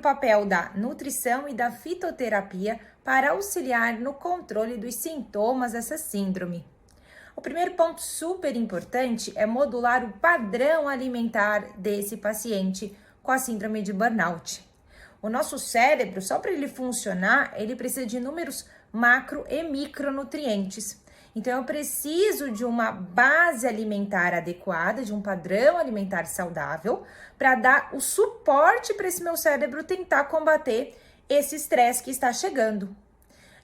papel da nutrição e da fitoterapia para auxiliar no controle dos sintomas dessa síndrome. O primeiro ponto super importante é modular o padrão alimentar desse paciente com a síndrome de burnout. O nosso cérebro, só para ele funcionar, ele precisa de inúmeros macro e micronutrientes. Então, eu preciso de uma base alimentar adequada, de um padrão alimentar saudável, para dar o suporte para esse meu cérebro tentar combater esse estresse que está chegando.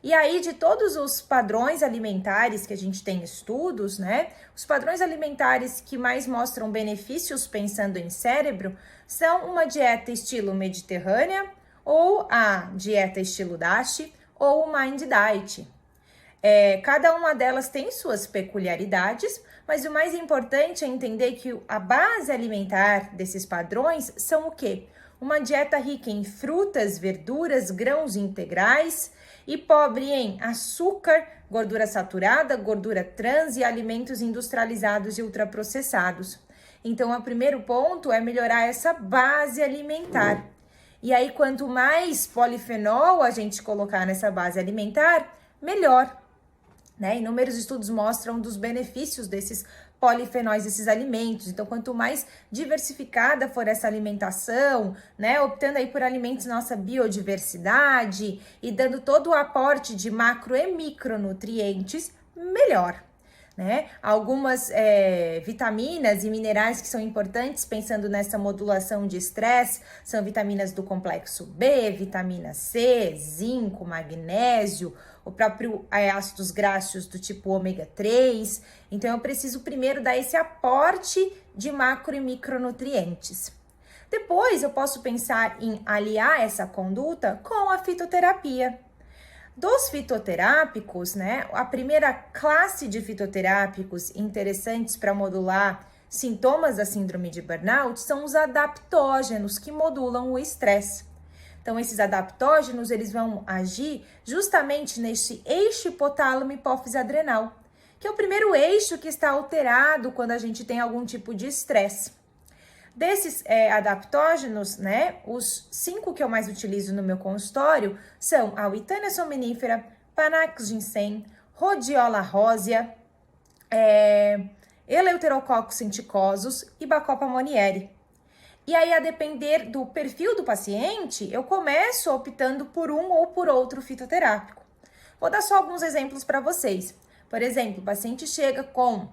E aí, de todos os padrões alimentares que a gente tem estudos, né? Os padrões alimentares que mais mostram benefícios pensando em cérebro são uma dieta estilo mediterrânea, ou a dieta estilo DASH, ou o Mind Diet. Cada uma delas tem suas peculiaridades, mas o mais importante é entender que a base alimentar desses padrões são o quê? Uma dieta rica em frutas, verduras, grãos integrais e pobre em açúcar, gordura saturada, gordura trans e alimentos industrializados e ultraprocessados. Então, o primeiro ponto é melhorar essa base alimentar. E aí, quanto mais polifenol a gente colocar nessa base alimentar, melhor. Inúmeros estudos mostram dos benefícios desses polifenóis, desses alimentos. Então, quanto mais diversificada for essa alimentação, optando aí por alimentos nossa biodiversidade e dando todo o aporte de macro e micronutrientes, melhor. Algumas vitaminas e minerais que são importantes pensando nessa modulação de estresse são vitaminas do complexo B, vitamina C, zinco, magnésio, o próprio ácidos graxos do tipo ômega 3. Então, eu preciso primeiro dar esse aporte de macro e micronutrientes. Depois, eu posso pensar em aliar essa conduta com a fitoterapia. Dos fitoterápicos, a primeira classe de fitoterápicos interessantes para modular sintomas da síndrome de burnout são os adaptógenos, que modulam o estresse. Então, esses adaptógenos, eles vão agir justamente neste eixo hipotálamo-hipófise adrenal, que é o primeiro eixo que está alterado quando a gente tem algum tipo de estresse. Desses adaptógenos, os 5 que eu mais utilizo no meu consultório são a Withannia somenifera, Panax ginseng, Rhodiola rosea, Eleuterococcus senticosus e Bacopa monnieri. E aí, a depender do perfil do paciente, eu começo optando por um ou por outro fitoterápico. Vou dar só alguns exemplos para vocês. Por exemplo, o paciente chega com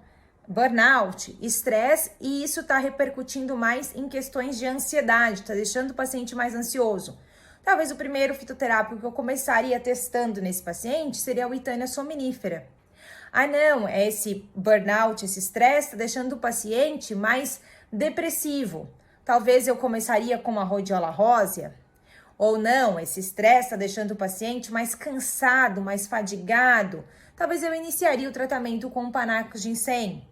burnout, estresse, e isso está repercutindo mais em questões de ansiedade, está deixando o paciente mais ansioso. Talvez o primeiro fitoterápico que eu começaria testando nesse paciente seria a Withannia somenifera. Não, esse burnout, esse estresse está deixando o paciente mais depressivo. Talvez eu começaria com a Rhodiola rosea. Ou não, esse estresse está deixando o paciente mais cansado, mais fadigado. Talvez eu iniciaria o tratamento com o Panax ginseng.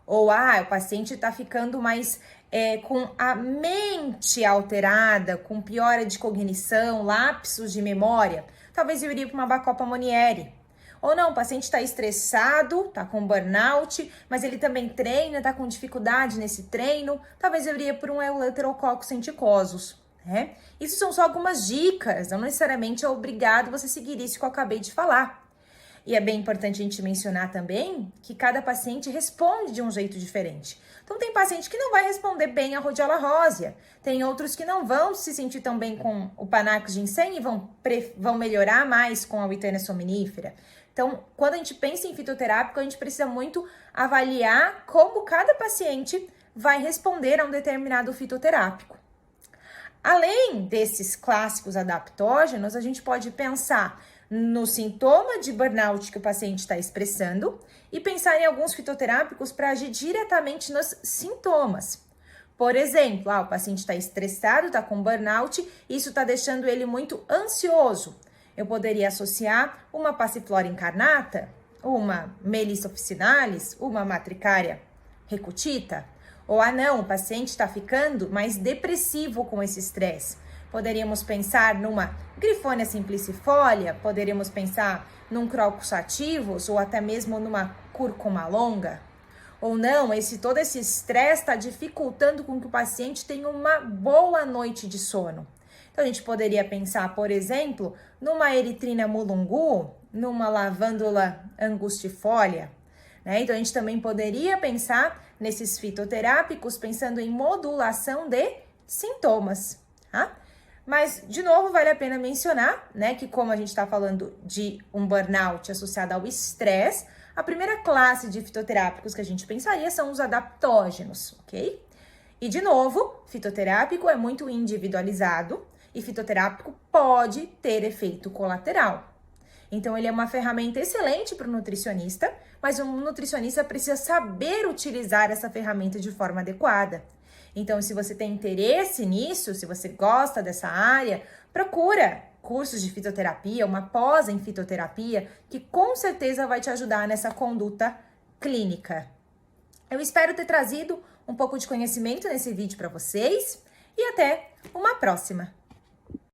Ou, o paciente está ficando mais com a mente alterada, com piora de cognição, lapsos de memória. Talvez eu iria para uma Bacopa monnieri. Ou não, o paciente está estressado, está com burnout, mas ele também treina, está com dificuldade nesse treino. Talvez eu iria por um Eleuterococcus senticosus. Isso são só algumas dicas, não necessariamente é obrigado você seguir isso que eu acabei de falar. E é bem importante a gente mencionar também que cada paciente responde de um jeito diferente. Então, tem paciente que não vai responder bem a Rhodiola rosea, tem outros que não vão se sentir tão bem com o Panax ginseng e vão melhorar mais com a Withannia somenifera. Então, quando a gente pensa em fitoterápico, a gente precisa muito avaliar como cada paciente vai responder a um determinado fitoterápico. Além desses clássicos adaptógenos, a gente pode pensar no sintoma de burnout que o paciente está expressando e pensar em alguns fitoterápicos para agir diretamente nos sintomas. Por exemplo, o paciente está estressado, está com burnout, isso está deixando ele muito ansioso. Eu poderia associar uma Passiflora incarnata, uma Melissa officinalis, uma Matricária recutita. Ou, não, o paciente está ficando mais depressivo com esse estresse. Poderíamos pensar numa Grifônia simplicifolia, poderíamos pensar num Crocus sativus ou até mesmo numa Cúrcuma longa. Ou não, todo esse estresse está dificultando com que o paciente tenha uma boa noite de sono. Então, a gente poderia pensar, por exemplo, numa eritrina mulungu, numa lavândula angustifolia, né? Então, a gente também poderia pensar nesses fitoterápicos pensando em modulação de sintomas, tá? Mas, de novo, vale a pena mencionar, né, que como a gente está falando de um burnout associado ao estresse, a primeira classe de fitoterápicos que a gente pensaria são os adaptógenos, ok? E, de novo, fitoterápico é muito individualizado e fitoterápico pode ter efeito colateral. Então, ele é uma ferramenta excelente para o nutricionista, mas um nutricionista precisa saber utilizar essa ferramenta de forma adequada. Então, se você tem interesse nisso, se você gosta dessa área, procura cursos de fitoterapia, uma pós em fitoterapia, que com certeza vai te ajudar nessa conduta clínica. Eu espero ter trazido um pouco de conhecimento nesse vídeo para vocês e até uma próxima!